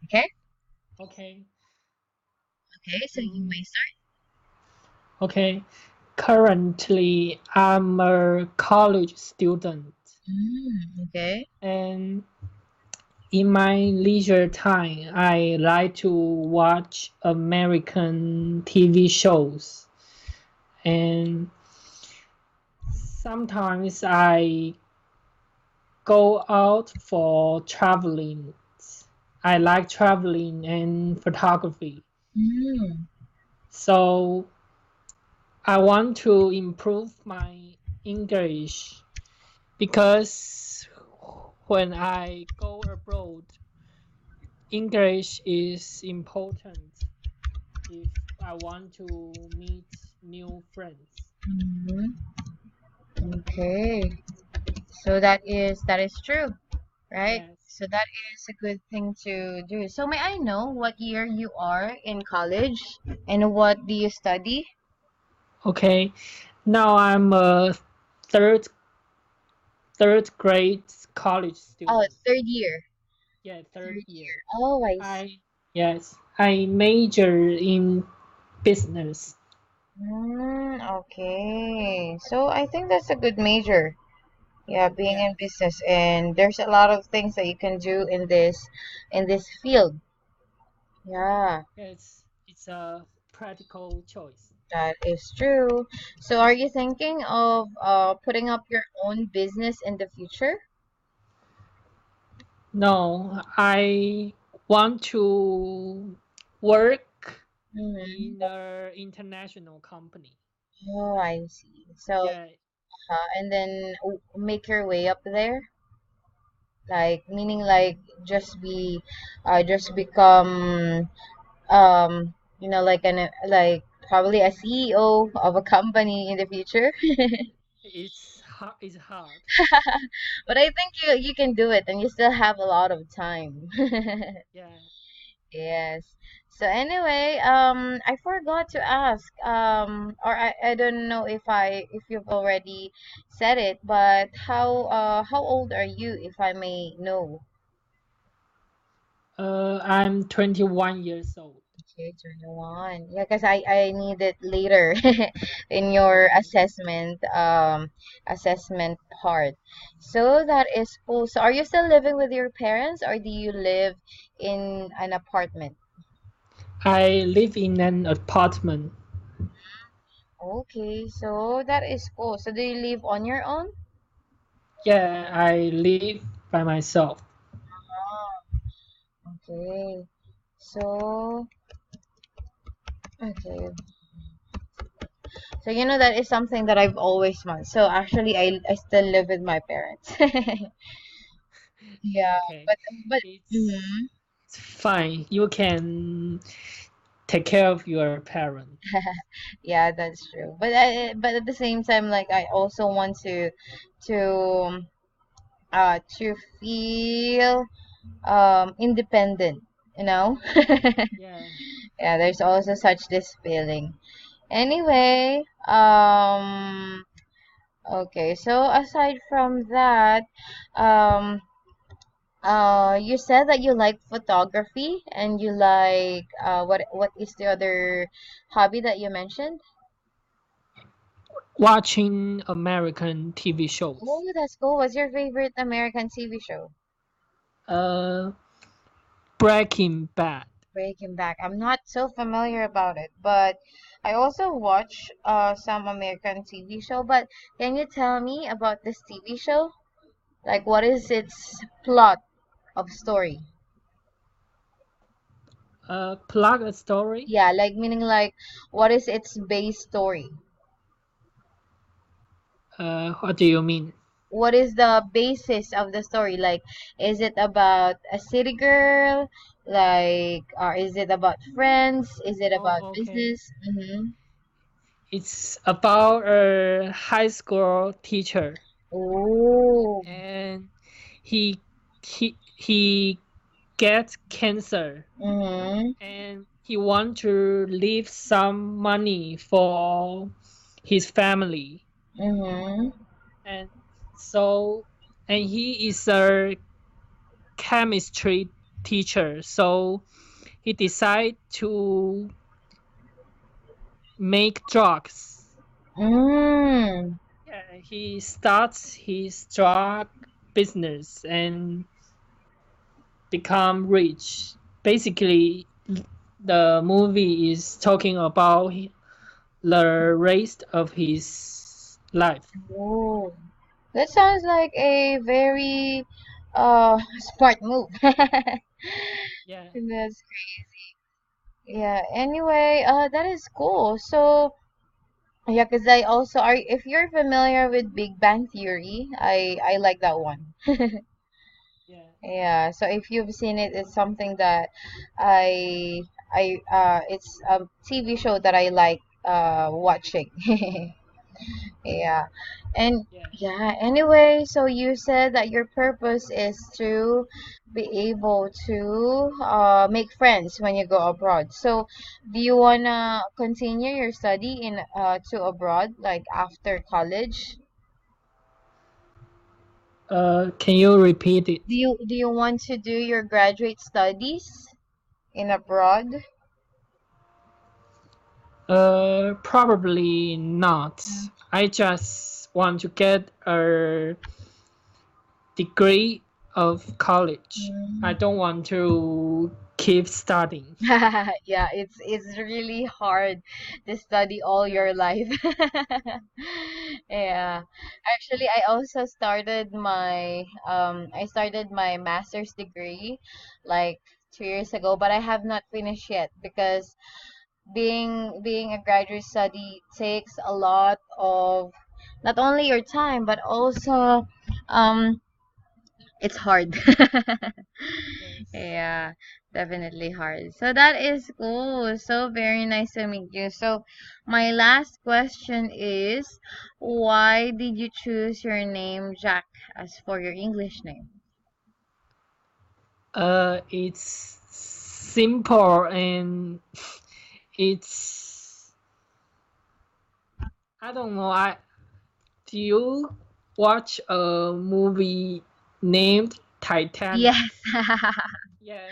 Okay? Okay. Okay, so you may Mm, start. okay. Currently, I'm a college student, Okay. and in my leisure time, I like to watch American TV shows, and sometimes I go out for traveling. I like traveling and photography. Mm, So I want to improve my English because when I go abroad, English is important if I want to meet new friends. mhm. Okay. So that is true, right? Yes. So that is a good thing to do. So may I know what year you are in college and what do you study? Okay. Now I'm a third third grade college Oh, student. third year. Yeah, third Third year. year. Oh, I see. I yes, I major in business. Okay. So I think that's a good major. Yeah, being in Yes. business, and there's a lot of things that you can do in this field. Yeah, Yes, it's a practical choice. that is true. So are you thinking of putting up your own business in the future? No, I want to work Mm-hmm. in an international company. Oh, I see. So, Yeah, and then make your way up there, like meaning like just become like like probably a CEO of a company in the future. it's hard. But I think you can do it, and you still have a lot of time. Yeah. Yes. So anyway, I forgot to ask, or I don't know if you've already said it, but how old are you, if I may know? I'm 21 years old. Okay, 21. Yeah, because I need it later in your Okay. assessment part. So that is cool. So are you still living with your parents, or do you live in an apartment? I live in an apartment. Okay, so that is cool. So do you live on your own? Yeah, I live by myself. Okay. So okay. So that is something that I've always wanted. So actually I still live with my parents. Yeah, Okay. but It's mhm. it's fine. You can take care of your parent. Yeah, that's true. But at the same time, like I also want to to feel independent, you know? Yeah. Yeah, there's also such this feeling. Anyway, okay, so aside from that, um you said that you like photography and you like what is the other hobby that you mentioned? Watching American TV shows. Oh, that's cool. What's your favorite American TV show? Uh, Breaking Bad. Breaking Back. I'm not so familiar about it, but I also watch some American TV show. But can you tell me about this TV show? Like, what is its plot of story? Plug a story. Yeah, like meaning like, what is its base story? What do you mean? What is the basis of the story? Like, is it about a city girl? Like, or is it about friends? Is it about Oh, okay. business? Mm-hmm. It's about a high school teacher, Oh. and he he gets cancer, Mm-hmm. and he want to leave some money for his family, Mm-hmm. and so and he is a chemistry teacher, so he decided to make drugs. Mm. Yeah, he starts his drug business and become rich. Basically, the movie is talking about the rest of his life. Oh, that sounds like a very smart move. Yeah, That's yeah. Anyway, that is cool. So yeah, because I also are. If you're familiar with Big Bang Theory, I like that one. yeah, Yeah. So if you've seen it, it's something that it's a TV show that I like watching. Yeah. And yeah. yeah, anyway, so you said that your purpose is to be able to make friends when you go abroad. So do you wanna continue your study in to abroad like after college? Can you repeat it? Do you want to do your graduate studies in abroad? Probably not. I just want to get a degree of college. I Mm. don't want to keep studying. Yeah, it's really hard to study all your Yes. life. Yeah. Actually, I started my master's degree like 2 years ago, but I have not finished yet because being a graduate study takes a lot of not only your time but also um it's hard. Yes. Yeah, definitely hard. So that is cool. So very nice to meet you. So my last question is, why did you choose your name Jack as for your English name? It's simple and it's I don't know. I Do you watch a movie named Titanic? Yes. Yeah.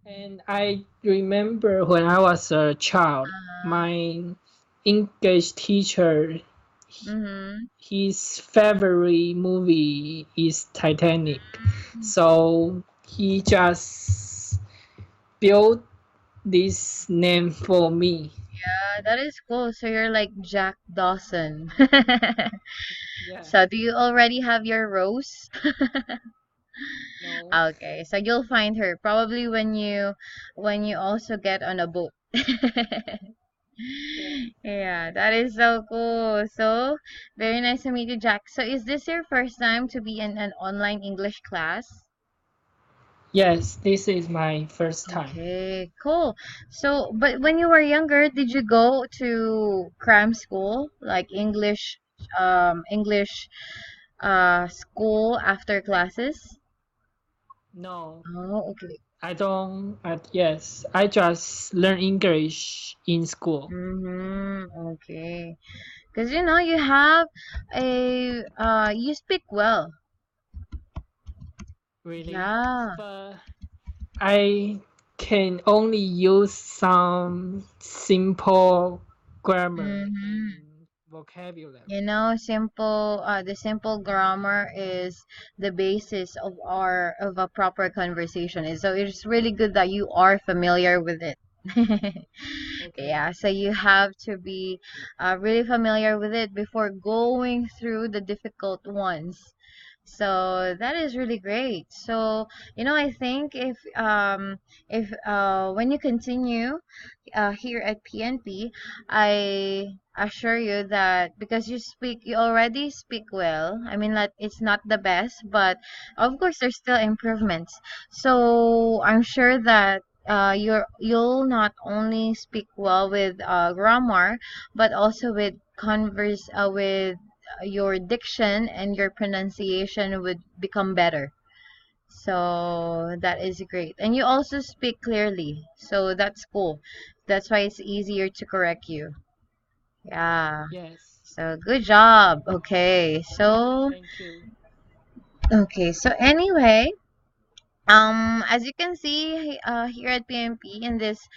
And I remember when I was a child, my English teacher, Mm-hmm. his favorite movie is Titanic. So he just built this name for me. That is cool. So you're like Jack Dawson. Yeah. So do you already have your rose? No. Okay, so you'll find her probably when you also get on a boat. Yeah. Yeah, that is so cool. So very nice to meet you, Jack. So is this your first time to be in an online English class? Yes, this is my first time. Okay, cool. So, but when you were younger, did you go to cram school, like English school after classes? No, Oh, okay. I don't. Yes, I just learn English in school. Mm-hmm. Okay. Because you have you speak well. Really. Yeah. But I can only use some simple grammar Mm-hmm. and vocabulary. The simple grammar is the basis of a proper conversation. And so it's really good that you are familiar with it. Okay. Yeah, so you have to be really familiar with it before going through the difficult ones. So that is really great. So, I think if when you continue here at PNP, I assure you that because you already speak well. I mean, that it's not the best, but of course there's still improvements. So I'm sure that you'll not only speak well with grammar, but also with your diction and your pronunciation would become better. So that is great. And you also speak clearly. So that's cool. That's why it's easier to correct you. Yeah. Yes. So good job. Okay. So Thank you. okay. So anyway, As you can see here at PMP in this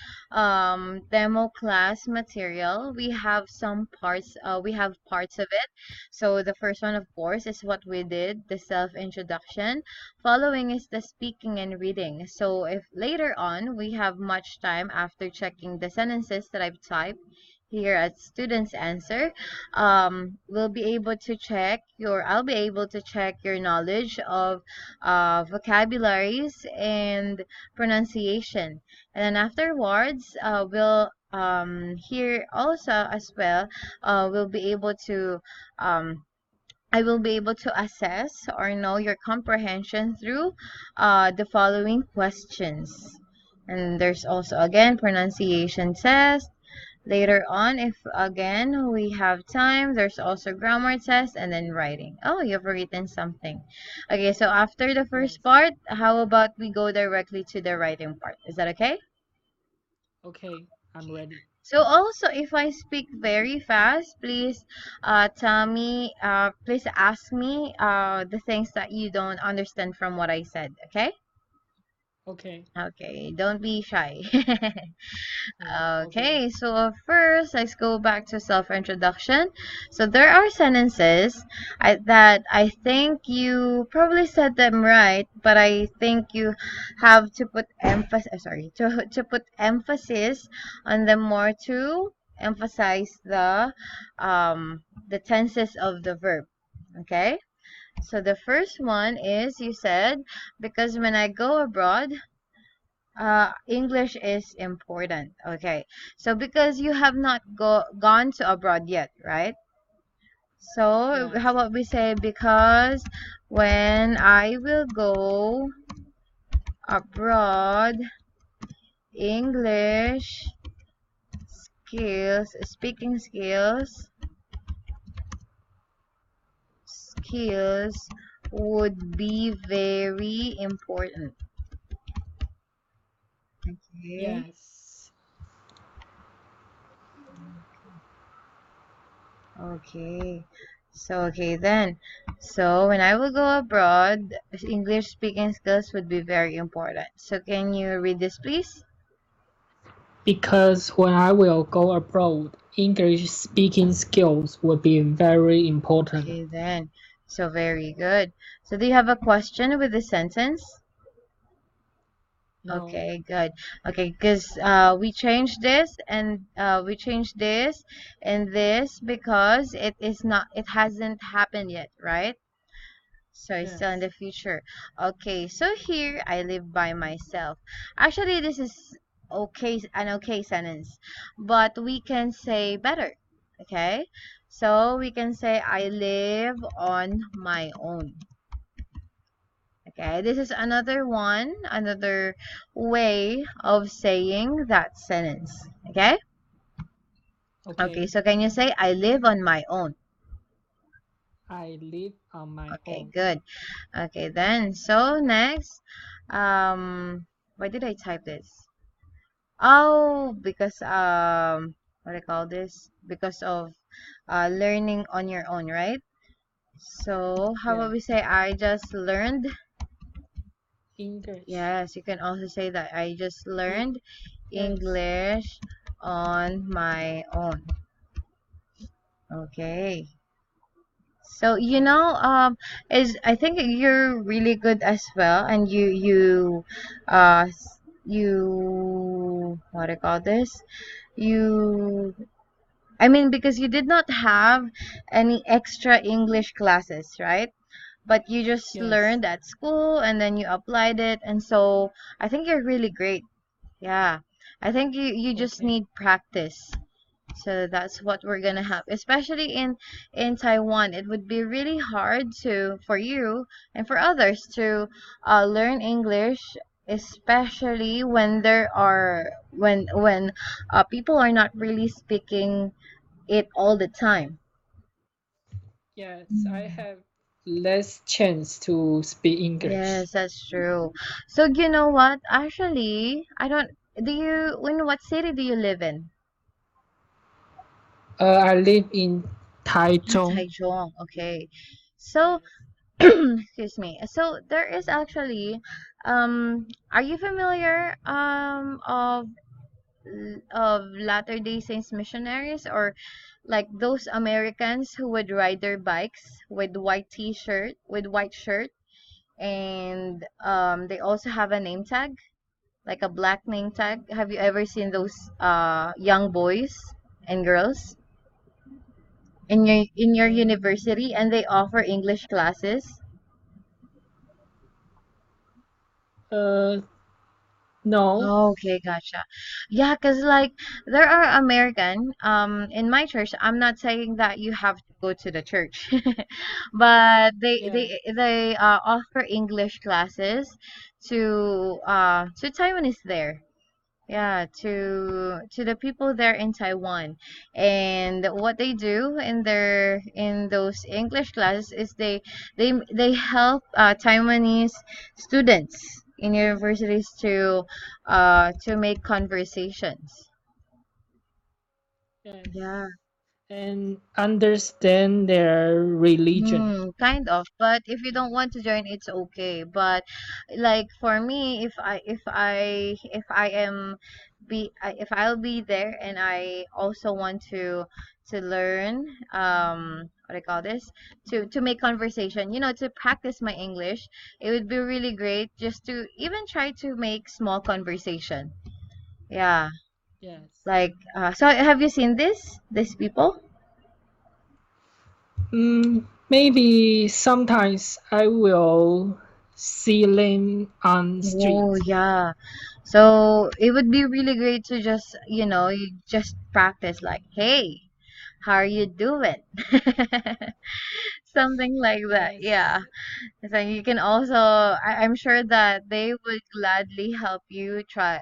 demo class material, we have parts of it. So the first one, of course, is what we did, the self-introduction. Following is the speaking and reading. So if later on we have much time after checking the sentences that I've typed here at students answer, I'll be able to check your knowledge of vocabularies and pronunciation. And then afterwards, we'll here also as well, we'll be able to um, I will be able to assess or know your comprehension through the following questions. And there's also again pronunciation test. Later on, if again we have time, there's also grammar test and then writing. Oh, you've written something. Okay, so after the Yes. first part, how about we go directly to the writing part? Is that okay? Okay, I'm ready. So also, if I speak very fast, please please ask me the things that you don't understand from what I said, okay? Okay. Okay, don't be shy. Okay. Okay, so first, let's go back to self-introduction. So there are sentences that I think you probably said them right, but I think you have to put emphasis, sorry, to put emphasis on them more to emphasize the tenses of the verb. Okay, so the first one is you said, because when I go abroad, English is important. Okay. So because you have not gone to abroad yet, right? So how Yes. about we say, because when I will go abroad, English speaking skills would be very important. Okay. Yes. Okay. So, okay then. So, when I will go abroad, English speaking skills would be very important. So, can you read this, please? Because when I will go abroad, English speaking skills will be very important. Okay then. So, very good. So, do you have a question with the sentence? No. Okay, good. Okay, because we changed this and this because it hasn't happened yet, right? So it's still in Yes. the future. Okay, so here I live by myself. Actually, this is an okay sentence, but we can say better. Okay, so we can say I live on my own. Okay, this is another way of saying that sentence. Okay, okay, Okay. so can you say I live on my own? I live on my Okay, own. good. Okay, then. So next, why did I type this? Oh, because what do I call this? Because of learning on your own, right? So how about Yes. we say I just learned? English. Yes, you can also say that I just E- learned yes. English on my own. Okay. So is I think you're really good as well, and you what do I call this? You I mean, because you did not have any extra English classes, right? But you just Yes. learned at school and then you applied it, and so I think you're really great. Yeah. I think you just Okay. need practice. So that's what we're gonna have, especially in Taiwan. It would be really hard to for you and for others to learn English, especially when people are not really speaking it all the time. Yes, I have less chance to speak English. Yes, that's true. So you know what? Actually, I don't. Do you? In what city do you live in? I live in Taichung. Taichung. Okay. So Yes. excuse me. So there is actually Are you familiar of Latter-day Saints missionaries, or like those Americans who would ride their bikes with white shirt, and they also have a name tag, like a black name tag. Have you ever seen those young boys and girls in your university, and they offer English classes? Uh, no. Okay, gotcha. Yeah, cause like there are American in my church. I'm not saying that you have to go to the church, but Yeah. they offer English classes to Taiwanese there. Yeah, to the people there in Taiwan. And what they do in those English classes is they help Taiwanese students in universities to make conversations. Yes. Yeah. And understand their religion. Kind of, but if you don't want to join, it's okay. But like for me, if I am if I'll be there and I also want to learn what do I call this, to make conversation, to practice my English, it would be really great just to even try to make small conversation. Yeah, Yes. like so have you seen these people? Maybe sometimes I will see them on Oh, street. yeah. So it would be really great to just, you just practice like, hey, how are you doing? Something like that. Yeah. Yes. So you can also, I'm sure that they would gladly help you try,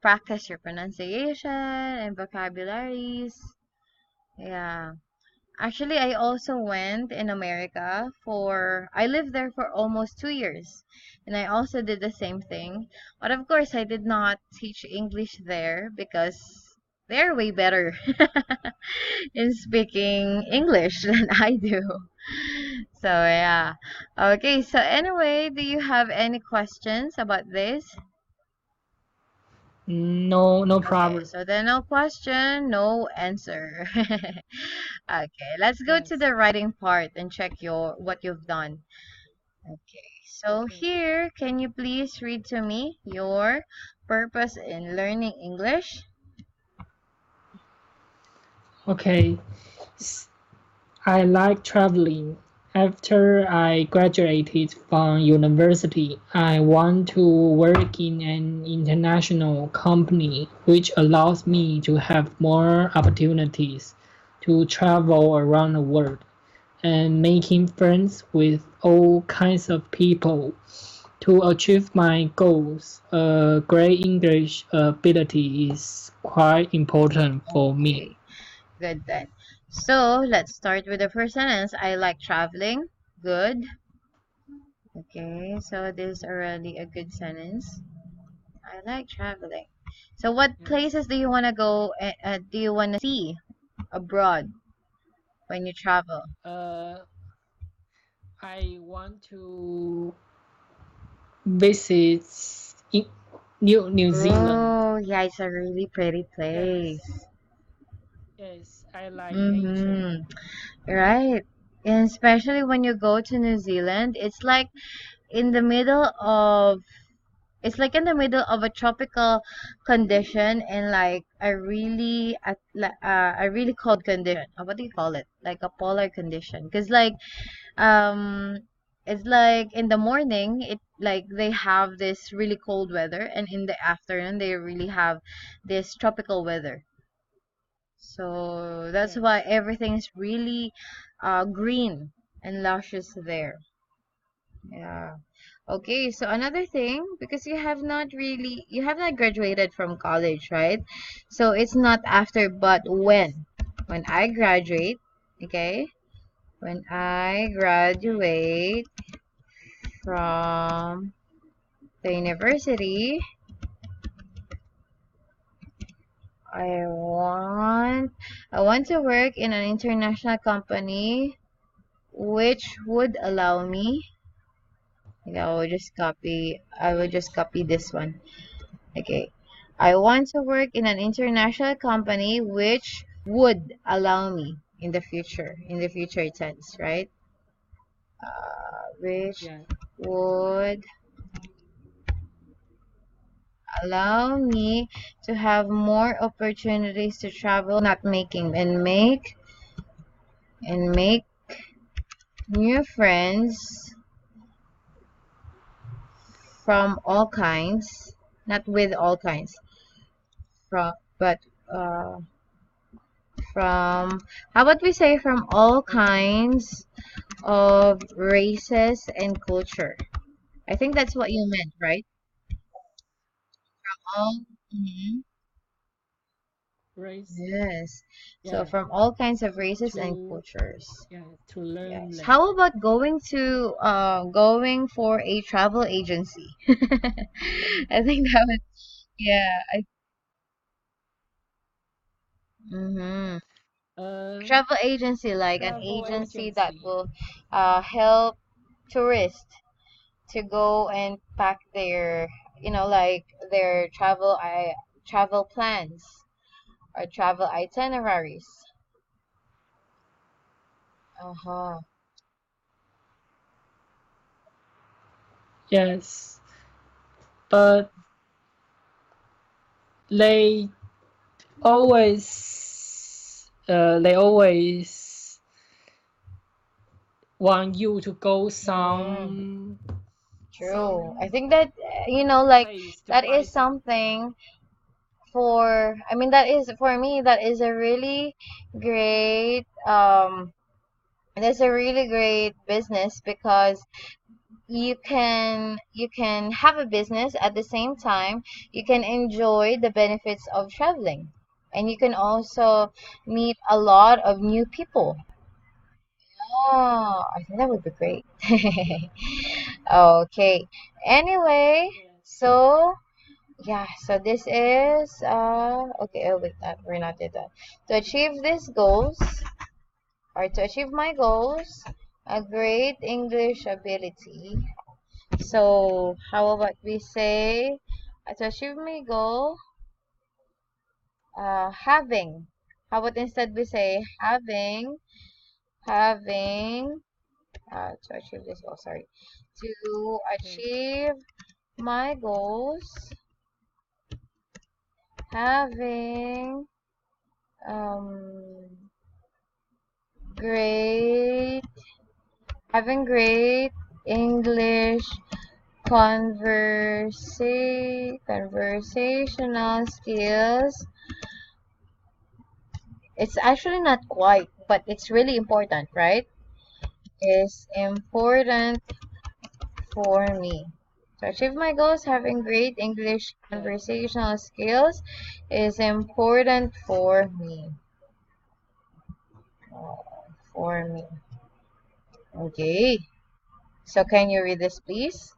practice your pronunciation and vocabularies. Yeah. Actually, I also went in America I lived there for almost 2 years. And I also did the same thing. But of course, I did not teach English there because they're way better in speaking English than I do. So, yeah. Okay, so anyway, do you have any questions about this? No, no Okay, problem. so then no question, no answer. Okay, let's go to Yes. the writing part and check what you've done. Okay, so Okay. here, can you please read to me your purpose in learning English? Okay. I like traveling. After I graduated from university, I want to work in an international company which allows me to have more opportunities to travel around the world and making friends with all kinds of people. To achieve my goals, a great English ability is quite important for me. Okay, good then. So let's start with the first sentence. I like traveling. Good. Okay, so this is already a good sentence. I like traveling. So what Yes. places do you want to go? Do you want to see abroad when you travel? Uh, I want to visit in New Zealand. Oh, yeah, it's a really pretty place. Yes, yes, I like nature. Mm-hmm. Right. And especially when you go to New Zealand, in the middle of it's like in the middle of a tropical condition and like a really cold condition. What do you call it? Like a polar condition. Because um it's like in the morning it like they have this really cold weather, and in the afternoon they really have this tropical weather. So that's why Yes. everything is really green and luscious there. Yeah. Okay, so another thing, because you have not graduated from college, right? So it's not after, but Yes. when. When I graduate, okay? When I Okay. graduate from the university, I want I want to work in an international company which would allow me Yeah, I will just copy this one. Okay. I want to work in an international company which would allow me in the future tense, right? Which Yeah. would allow me to have more opportunities to travel, not making, and make new friends from all kinds, not with all kinds, from but uh, from how about we say from all Okay. kinds of races and culture. I think that's what you meant, right? All, mhm. Races. Yes. So Yeah. from all kinds of races and To cultures. yeah, to learn Yes. them. How about going for a travel agency? I think that would, yeah. Mm-hmm. Uh, Travel agency, like an travel agency that agency. will help tourists to go and pack their, like their travel plans or travel itineraries. Uh-huh. Yes, but they always want you to go Mm, true. I some think that like place to that buy is something. something for. I mean, that is for me. That is a really great. That's a really great business because you can have a business at the same time you can enjoy the benefits of traveling, and you can also meet a lot of new people. Oh, I think that would be great. Okay, anyway, Yes. so yeah, so this is okay. Oh wait, we're not did that. To achieve these goals, or to achieve my goals, a great English ability. So, how about we say, to achieve my goal, having. How about instead we say having, to achieve this goal, sorry. To Okay. achieve my goals, having, um, great, having great English conversational skills. It's actually not quite, but it's really important, right? Is important for me. To achieve my goals, having great English Yeah. conversational skills is important for me. Uh, For me. Okay. So can you read this, please?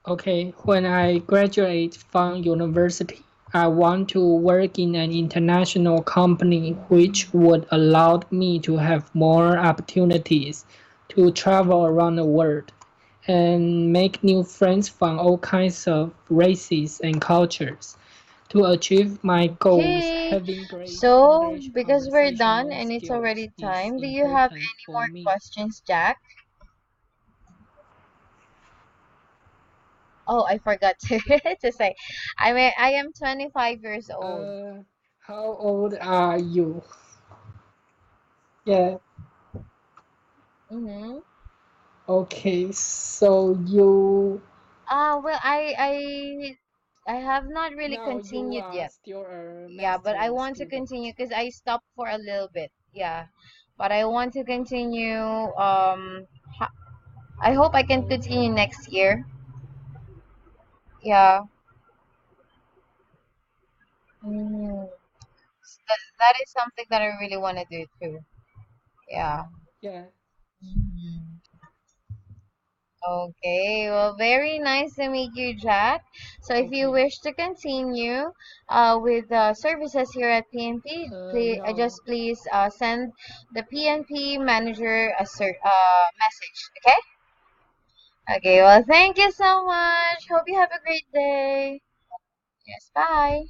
Okay, when I graduate from university, I want to work in an international company which would allow me to have more opportunities to travel around the world and make new friends from all kinds of races and cultures. To achieve my goals, Okay. having great So, English because we're done conversational and it's skills already is time, do you have important any for more me. questions, Jack? Oh, I forgot to to say. I am 25 years old. Uh, how old are you? Yeah. Mm-hmm. Okay, so you Well, I have not really now you continued are yet. still a Yeah, but I master want to student. continue because I stopped for a little bit. Yeah, but I want to continue. I hope I can continue Okay. next year. Yeah. Mm, that is something that I really want to do too. Yeah. Yeah. Mhm. Okay, well, very nice to meet you, Jack. So, if you Okay. wish to continue with services here at PNP, No. just please send the PNP manager a message. Okay? Okay, well, thank you so much. Hope you have a great day. Yes, bye.